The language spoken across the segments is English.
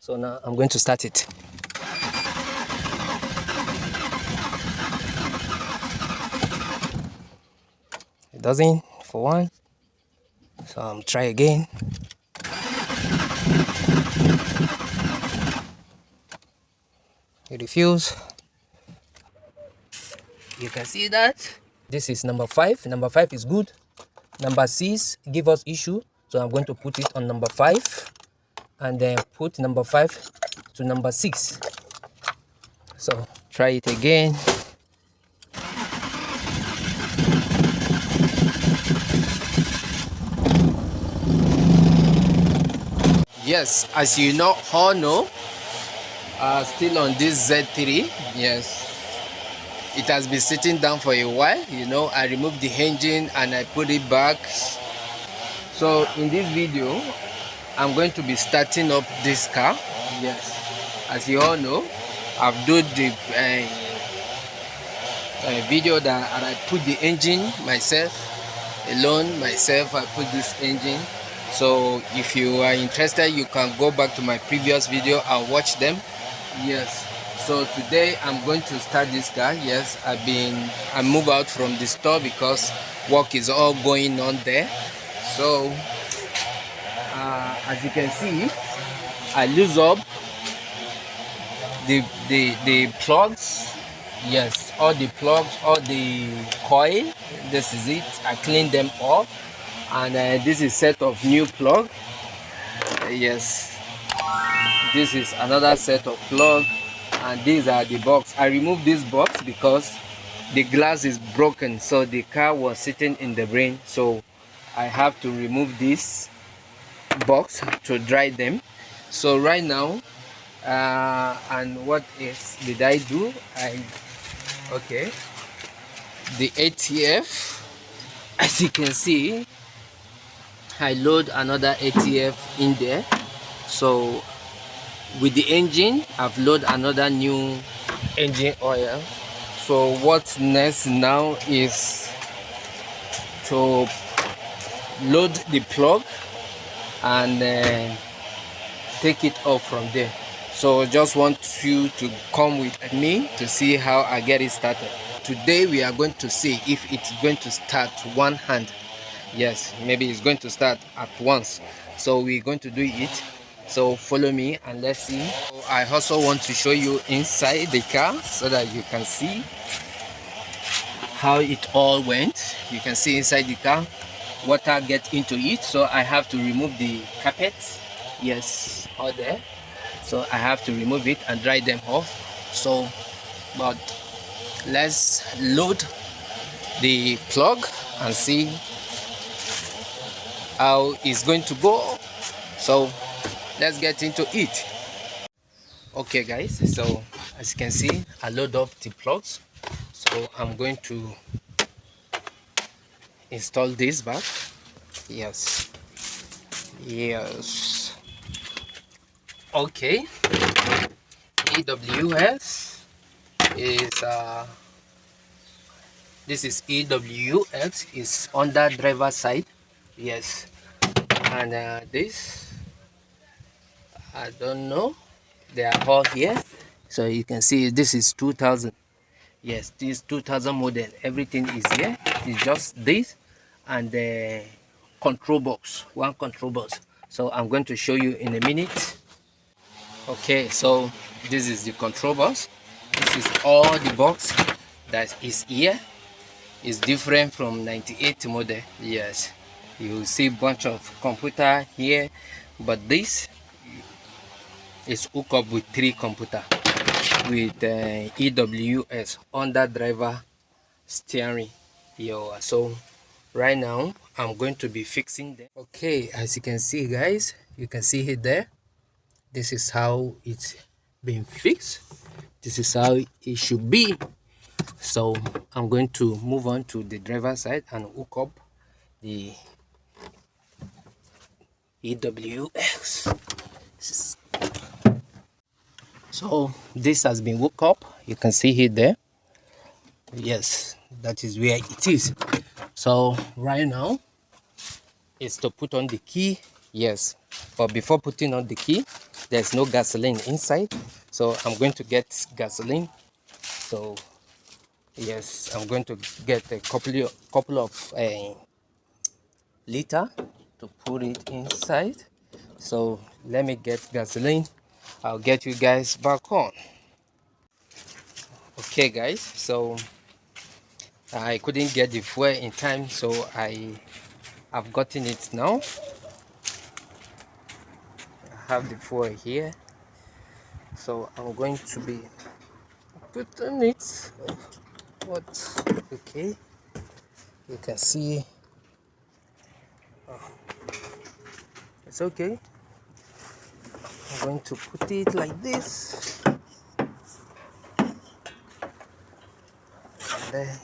So now I'm going to start it. It doesn't, for one. So I'm try again. It refuse. You can see that. This is number 5. Number 5 is good. Number 6 give us issue. So I'm going to put it on number 5. And then put number 5 to number 6. So try it again. Yes, as you know, all know, still on this Z3. Yes, it has been sitting down for a while. You know, I removed the engine and I put it back. So in this video, I'm going to be starting up this car. Yes, as you all know, I've done the video that I put the engine myself alone. I put this engine. So if you are interested, you can go back to my previous video and watch them. Yes, so today I'm going to start this car. Yes, I moved out from the store because work is all going on there. So as you can see, I lose up the plugs. Yes, all the plugs, all the coil. This is it. I cleaned them up, and this is set of new plug. Yes, this is another set of plug, and these are the box. I removed this box because the glass is broken, so the car was sitting in the rain, so I have to remove this box to dry them. So right now, and what else did I do? Okay, the ATF, as you can see, I load another ATF in there. So with the engine, I've loaded another new engine oil. So what's next now is to load the plug and take it off from there. So just want you to come with me to see how I get it started. Today we are going to see if it's going to start one hand. Yes, maybe it's going to start at once. So we're going to do it. So follow me and let's see. I also want to show you inside the car so that you can see how it all went. You can see inside the car, water get into it, so I have to remove the carpets. Yes, all there. So I have to remove it and dry them off. So, but let's load the plug and see how it's going to go. So let's get into it. Okay guys, so as you can see, I load up the plugs. So I'm going to install this back. Yes, okay. EWS is this is EWS is on the driver side. Yes, and this, I don't know, they are all here. So you can see this is 2000. Yes, this 2000 model, everything is here. It's just this and the control box, one control box. So I'm going to show you in a minute. Okay, so this is the control box. This is all the box that is here. It's different from 98 model. Yes, you see a bunch of computer here, but this is hooked up with 3 computer with EWS under driver steering. So right now I'm going to be fixing them. Okay, as you can see guys, you can see it there. This is how it's been fixed. This is how it should be. So I'm going to move on to the driver side and hook up the EWS. So this has been hooked up. You can see it there. Yes, that is where it is. So right now is to put on the key. Yes, but before putting on the key, there's no gasoline inside, so I'm going to get gasoline. So yes, I'm going to get a couple of liter to put it inside. So let me get gasoline. I'll get you guys back on. Okay guys, so I couldn't get the fuel in time, so I've gotten it now. I have the fuel here, so I'm going to be putting it. What? Okay, you can see. Oh, it's okay. I'm going to put it like this, and then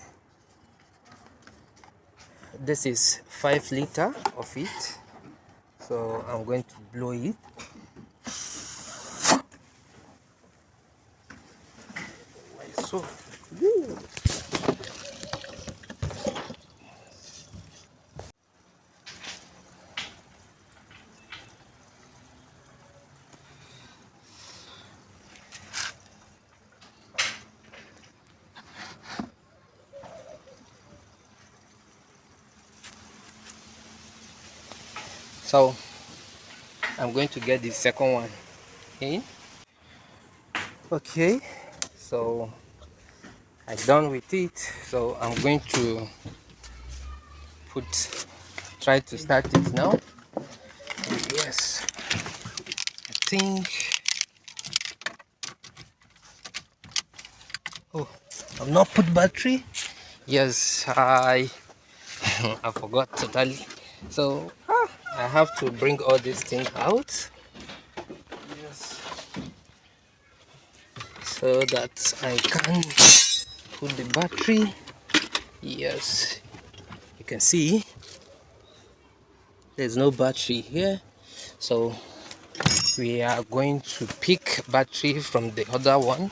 this is 5 liter of it, so I'm going to blow it. So so I'm going to get the second one in. Okay, so I'm done with it, so I'm going to try to start it now. Yes, I think. Oh, I've not put battery. Yes, I I forgot totally. So I have to bring all this thing out. Yes, so that I can put the battery. Yes, you can see there's no battery here, so we are going to pick battery from the other one.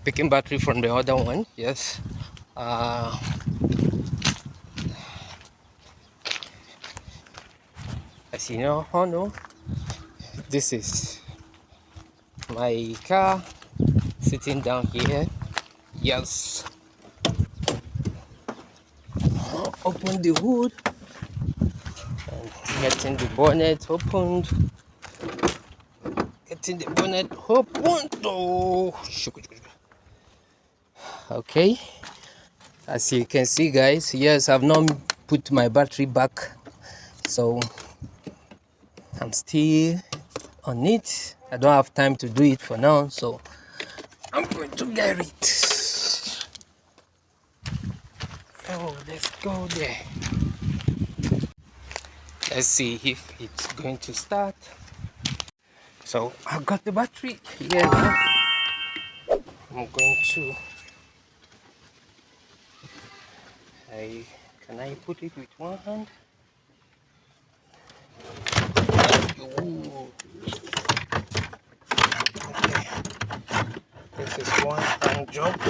Picking battery from the other one. Yes, as you know, oh no, this is my car sitting down here. Yes, open the hood and getting the bonnet opened. Getting the bonnet opened. Oh, okay. As you can see, guys, yes, I've not put my battery back, so I'm still on it. I don't have time to do it for now, so I'm going to get it. Oh, let's go there. Let's see if it's going to start. So I got the battery here now. I'm going to can I put it with one hand? Ooh. Okay. This is one hand job,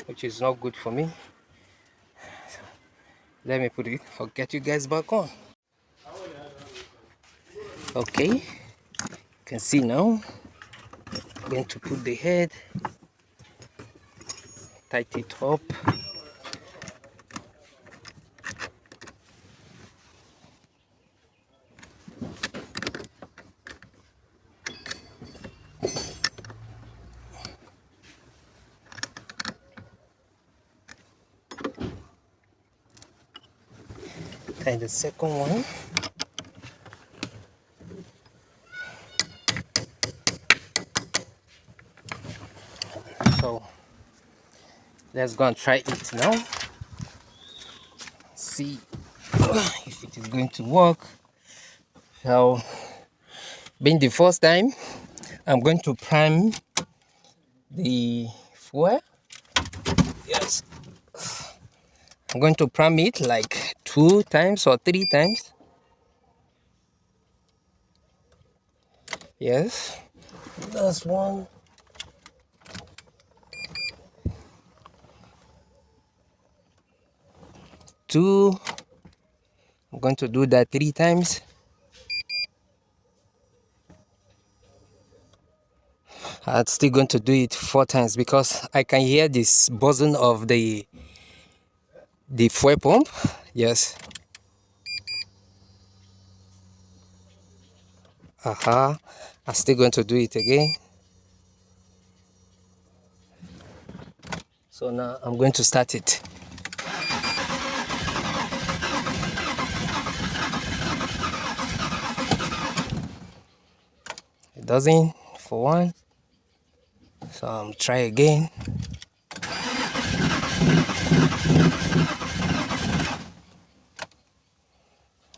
which is not good for me. So let me put it. I'll get you guys back on. Okay, you can see now. I'm going to put the head, tighten it up. And the second one. So let's go and try it now. See if it is going to work. So being the first time, I'm going to prime the fuel. Yes, I'm going to prime it like 2 times or 3 times. Yes, that's 1, 2, I'm going to do that 3 times. I'm still going to do it 4 times because I can hear this buzzing of the fuel pump. Yes. I'm still going to do it again. So now I'm going to start it. It doesn't for one. So I'll try again.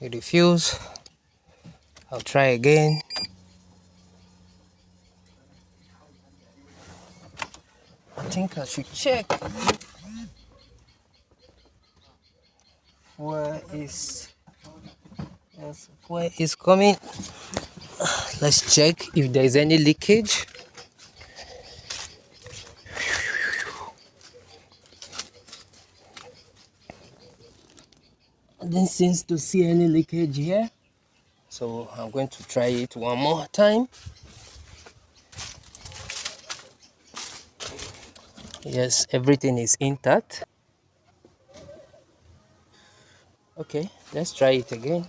It refused. I'll try again. I think I should check where is coming. Let's check if there is any leakage. I didn't seem to see any leakage here, so I'm going to try it one more time. Yes, everything is intact. Okay, let's try it again.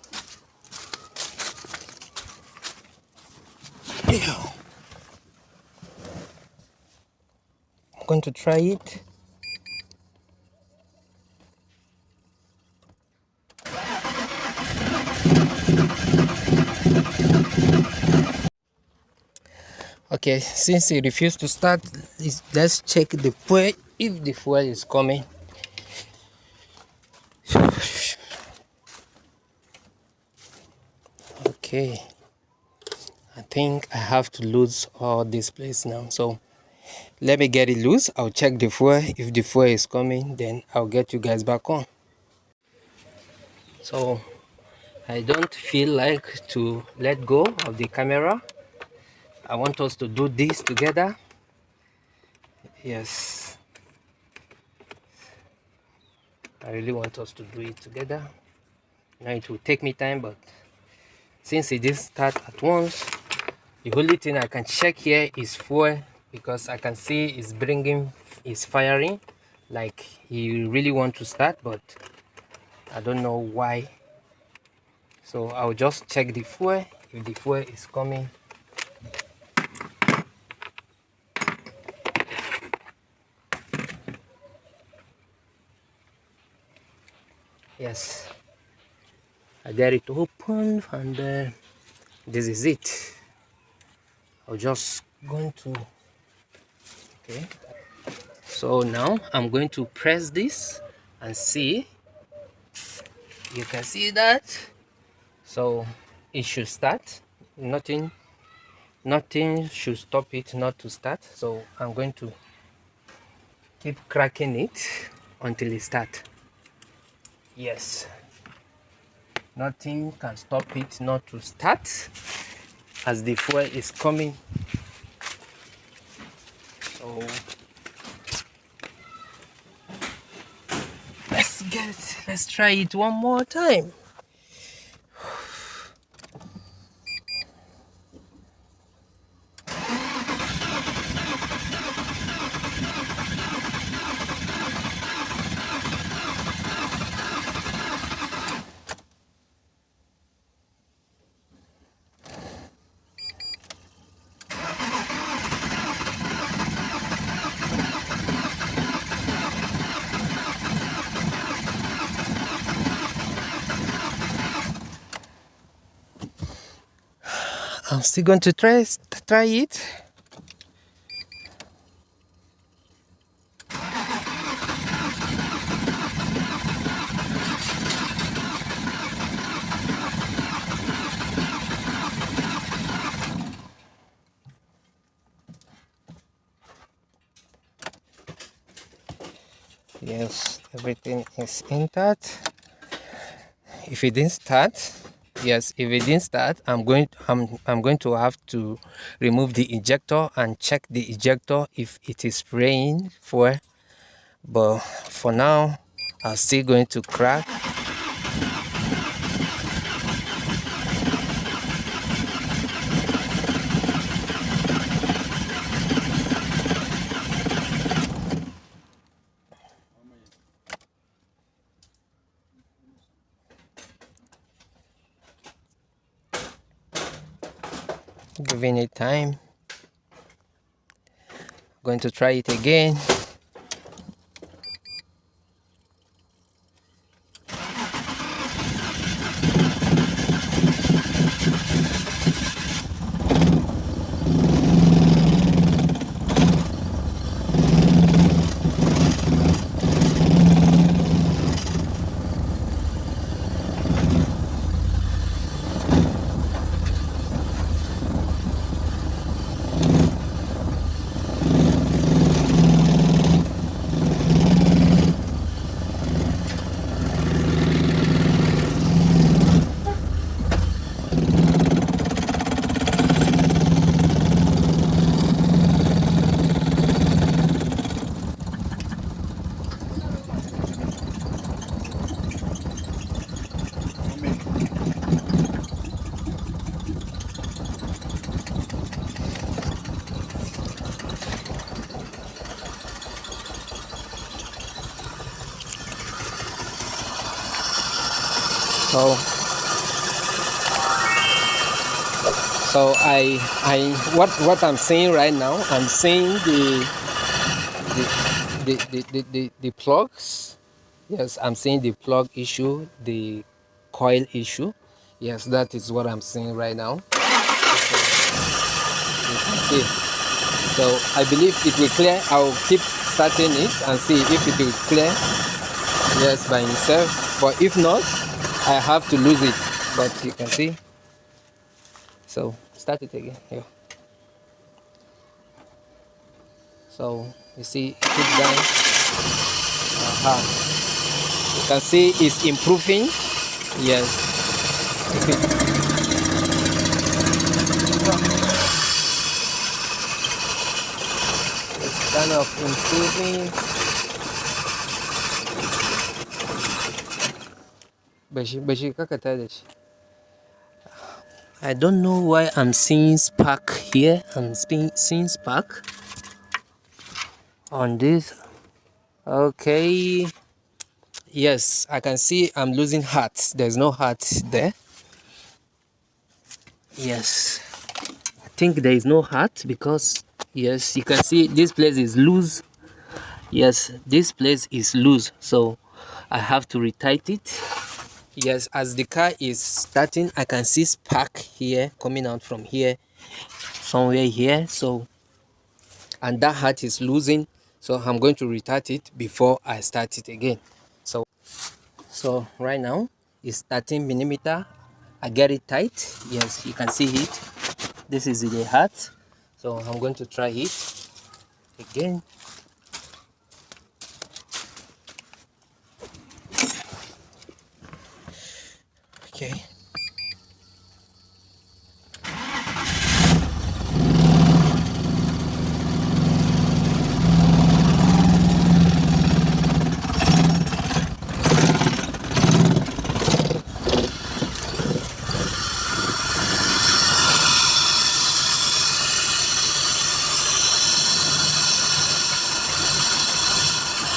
I'm going to try it. Okay, since it refused to start, let's check the fuel, if the fuel is coming. Okay, I think I have to lose all this place now, so let me get it loose. I'll check the fuel. If the fuel is coming, then I'll get you guys back on. So I don't feel like to let go of the camera. I want us to do this together. Yes, I really want us to do it together. Now it will take me time, but since it didn't start at once, the only thing I can check here is fuel, because I can see it's firing like he really want to start, but I don't know why. So I'll just check the fuel. If the fuel is coming, yes, I get it open, and this is it. I'm just going to, okay, so now I'm going to press this and see. You can see that, so it should start. Nothing should stop it not to start. So I'm going to keep cracking it until it starts. Yes, nothing can stop it not to start as the fuel is coming. So let's try it one more time. I'm still going to try it. Yes, everything is intact. If it didn't start, yes, if it didn't start, I'm going to have to remove the ejector and check the ejector if it is spraying for. But for now, I'm still going to crack. Giving it time. Going to try it again. So what I'm seeing right now, I'm seeing the plugs. Yes, I'm seeing the plug issue, the coil issue. Yes, that is what I'm seeing right now. You can see. So I believe it will clear. I'll keep starting it and see if it will clear. Yes, by itself. But if not, I have to lose it. But you can see. So start it again. Yeah. So you see, it keeps going. You can see it's improving. Yes. It's kind of improving. I don't know why I'm seeing spark here. I'm seeing spark on this. Okay. Yes, I can see I'm losing heart. There's no heart there. Yes. I think there is no heart because, yes, you can see this place is loose. Yes, this place is loose. So I have to retight it. Yes, as the car is starting, I can see spark here coming out from here, somewhere here. So, and that heart is losing. So I'm going to retard it before I start it again. So right now it's 13 millimeter. I get it tight. Yes, you can see it. This is the heart. So I'm going to try it again. Okay.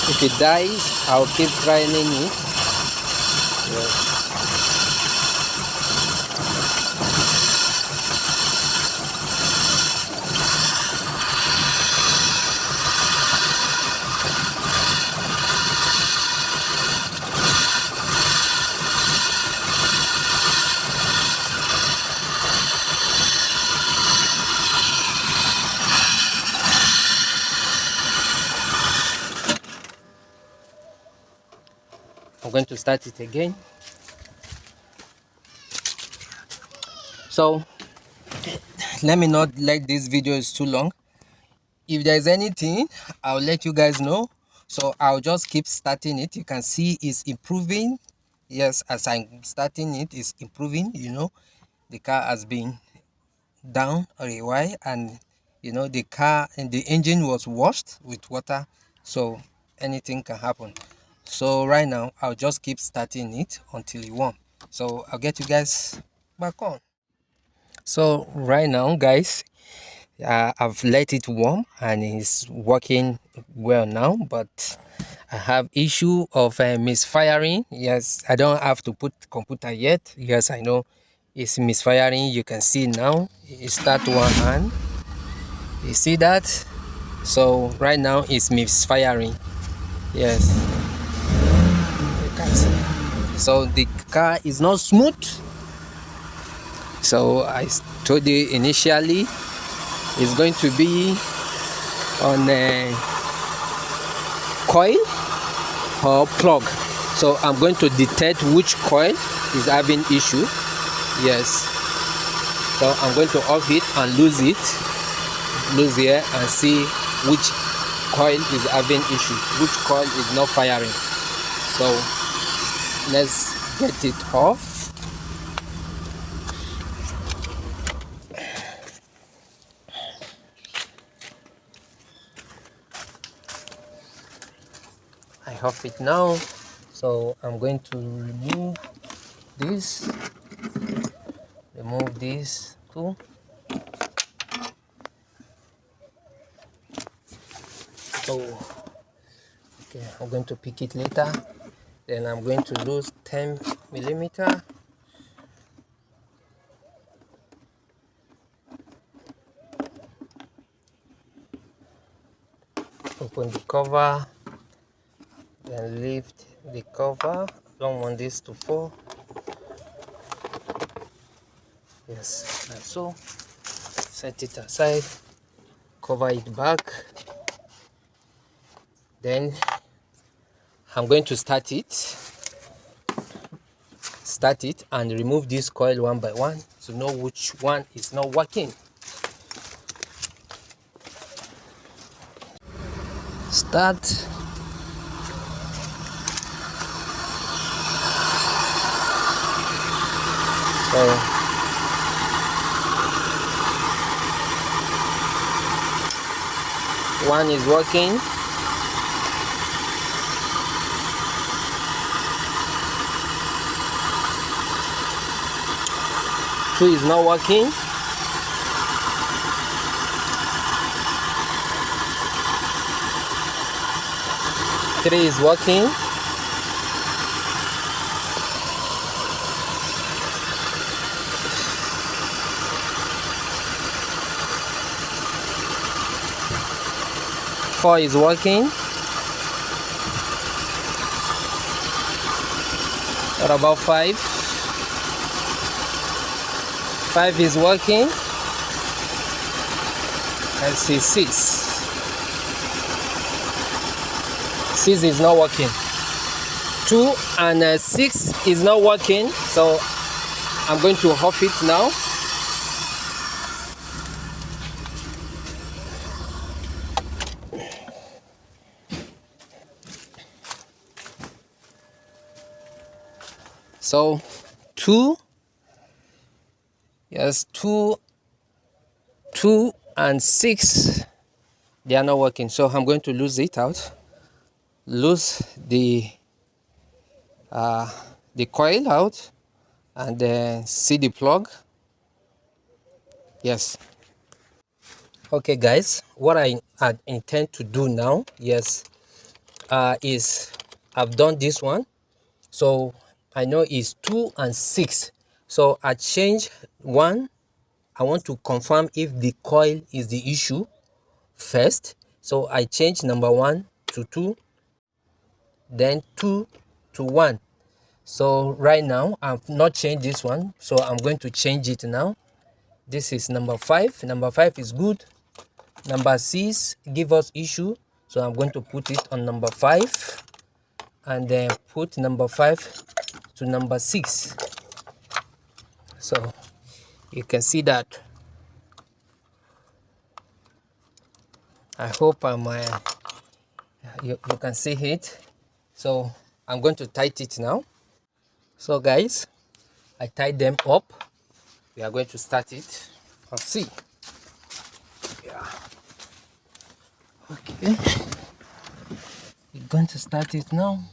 If it dies, I'll keep trying it. Yes. I'm going to start it again. So let me not let this video is too long. If there's anything, I'll let you guys know. So I'll just keep starting it. You can see it's improving. Yes, as I'm starting it, it's improving. You know, the car has been down or a while, and you know, the car and the engine was washed with water, so anything can happen. So right now I'll just keep starting it until it warm. So I'll get you guys back on. So right now, guys, I've let it warm and it's working well now, but I have issue of misfiring. Yes, I don't have to put computer yet. Yes, I know It's misfiring. You can see now it start one hand. You see that? So right now it's misfiring. Yes, you can see. So the car is not smooth. So I told you initially it's going to be on a coil or plug. So I'm going to detect which coil is having issue. Yes, so I'm going to off it and lose here and see which coil is having issue, which coil is not firing. So let's get it off. I off it now. So I'm going to remove this too. So okay, I'm going to pick it later. Then I'm going to lose 10 millimeter. Open the cover, then lift the cover. Don't want this to fall. Yes, like so. Set it aside, cover it back. Then I'm going to start it and remove this coil one by one to know which one is not working. Start. So one is working. Two is not working. Three is working. Four is working. What about five? Five is working. I see six. Six is not working. 2 and 6 is not working. So I'm going to off it now. So 2, yes, 2 and 6, they are not working. So I'm going to lose it out. Lose the coil out and then see the plug. Yes. Okay guys, what I intend to do now, yes, is I've done this one. So I know it's 2 and 6. So I change 1. I want to confirm if the coil is the issue first. So I change number 1 to 2, then 2 to 1. So right now I've not changed this one, so I'm going to change it now. This is number 5. Number 5 is good. Number 6 give us issue, so I'm going to put it on number 5 and then put number 5 to number 6. So you can see that. I hope you can see it. So I'm going to tighten it now. So guys, I tied them up. We are going to start it. Let's see. Yeah. Okay. We're going to start it now.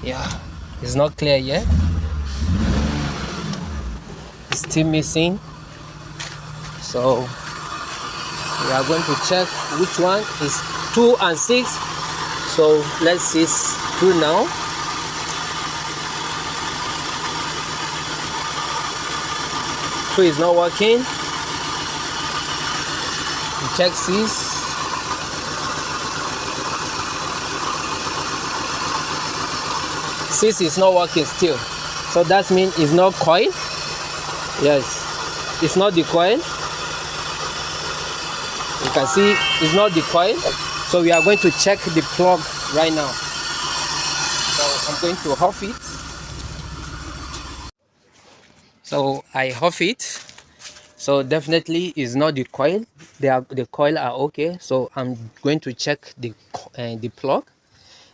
Yeah, it's not clear yet. It's still missing. So we are going to check which one is 2 and 6 So let's see through now. Screw is not working. Check this. This is not working still, so that means it's not coil. Yes, it's not the coil. You can see it's not the coil, so we are going to check the plug right now. So I'm going to off it. So I off it. So definitely is not the coil. The coil are okay. So I'm going to check the plug.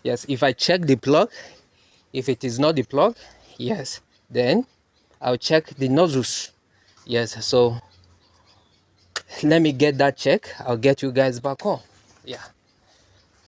Yes, if I check the plug, if it is not the plug, yes, then I'll check the nozzles. Yes, so let me get that check. I'll get you guys back on. Yeah.